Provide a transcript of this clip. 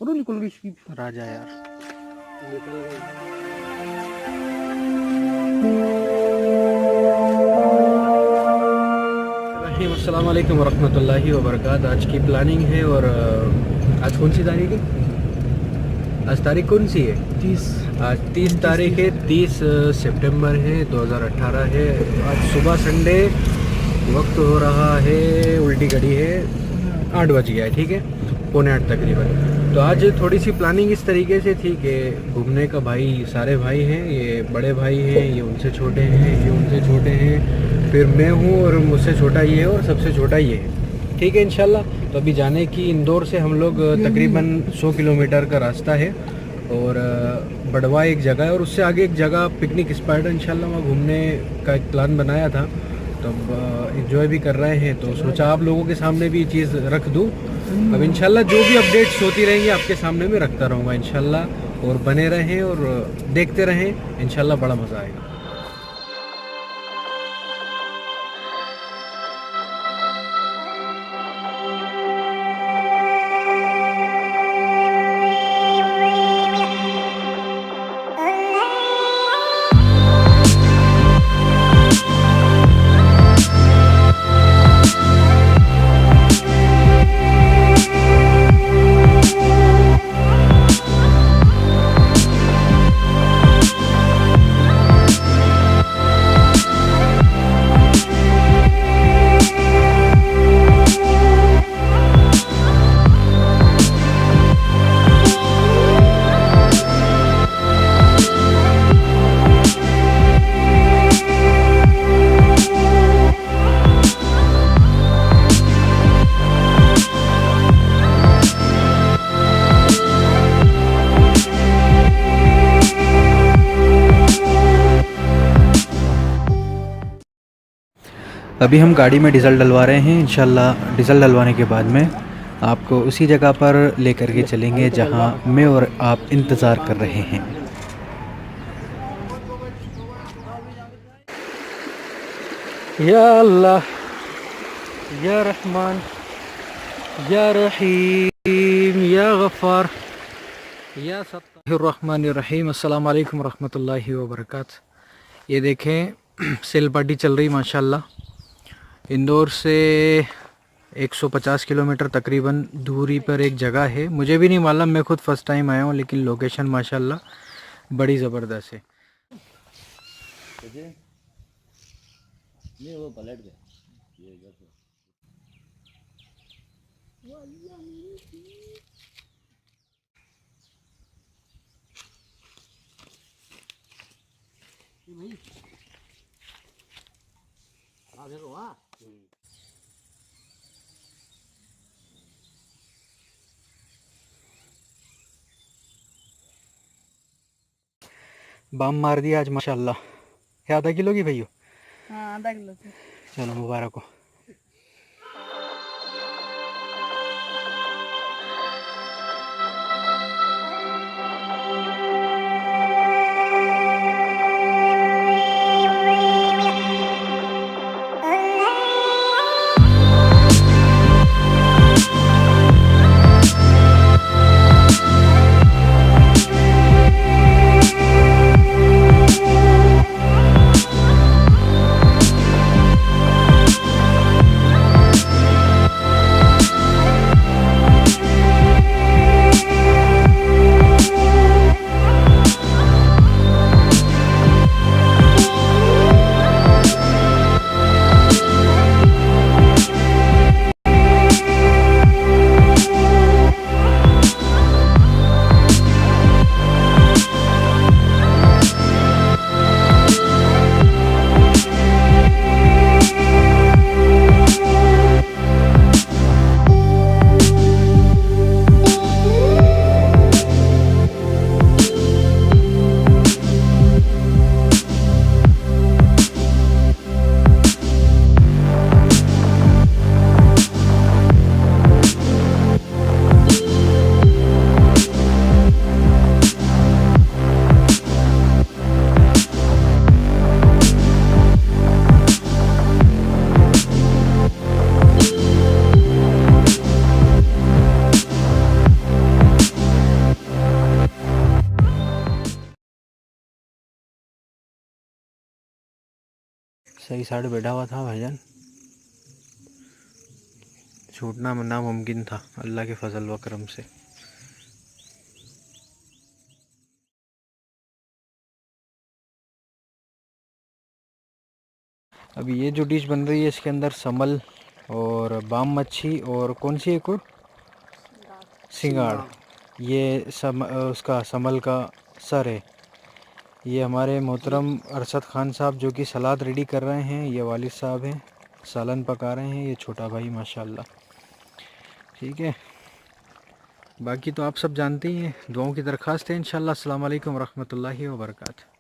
करो निकल गई इसकी राजा यार। अस्सलाम वालेकुम वरहमतुल्लाहि वबरकातुहू। आज की प्लानिंग है और आज कौन सी तारीख है? आज तारीख कौन सी है? 30। आज 30 तारीख है, 30 सितंबर है 2018 है। आज सुबह संडे, वक्त हो रहा है उल्टी घड़ी है 8 बज गया है, ठीक है, पौने 8 तकरीबन। तो आज थोड़ी सी प्लानिंग इस तरीके से थी कि घूमने का, भाई सारे भाई हैं, ये बड़े भाई हैं, ये उनसे छोटे हैं, ये उनसे छोटे हैं, फिर मैं हूँ और मुझसे छोटा ये है और सबसे छोटा ये है, ठीक है इंशाल्लाह। तो अभी जाने की इंदौर से हम लोग तकरीबन 100 किलोमीटर का रास्ता है और बड़वा एक जगह है और उससे आगे एक जगह पिकनिक स्पॉट है इंशाल्लाह, वहाँ घूमने का एक प्लान बनाया था। तो अब इंजॉय भी कर रहे हैं, तो सोचा आप लोगों के सामने भी ये चीज़ रख दूँ। अब इंशाल्लाह जो भी अपडेट्स होती रहेंगी आपके सामने में रखता रहूँगा इंशाल्लाह, और बने रहें और देखते रहें, इंशाल्लाह बड़ा मज़ा आएगा। अभी हम गाड़ी में डीज़ल डलवा रहे हैं, इंशाल्लाह डीज़ल डलवाने के बाद में आपको उसी जगह पर लेकर के चलेंगे जहां मैं और आप इंतज़ार कर रहे हैं। या अल्लाह, या रहमान, या रहीम, या गफ़ार, या सत्ताहिर्रहमानिर्रहीम। अस्सलाम वालेकुम रहमतुल्लाहि व बरकातुहू। ये देखें सेल पार्टी चल रही माशाल्लाह। इंदौर से 150 किलोमीटर तकरीबन दूरी पर एक जगह है, मुझे भी नहीं मालूम, मैं खुद फ़र्स्ट टाइम आया हूँ, लेकिन लोकेशन माशाल्लाह बड़ी ज़बरदस्त है। वो पलट गया। बम मार दिया आज माशाल्लाह। क्या आधा किलो की भैया? हाँ आधा किलो। चलो मुबारक हो। सही साइड बैठा हुआ था भाईजान, छूटना नामुमकिन था अल्लाह के फजल व करम से। अभी ये जो डिश बन रही है इसके अंदर समल और बाम मच्छी और कौन सी एक और सिंगाड़, ये उसका समल का सर है। ये हमारे मोहतरम अरशद ख़ान साहब जो कि सलाद रेडी कर रहे हैं, ये वालिद साहब हैं सालन पका रहे हैं, ये छोटा भाई माशाल्लाह। ठीक है, बाकी तो आप सब जानते ही हैं, दुआओं की दरख्वास्त है इंशाल्लाह। अस्सलाम वालेकुम रहमतुल्लाहि व बरकातहू।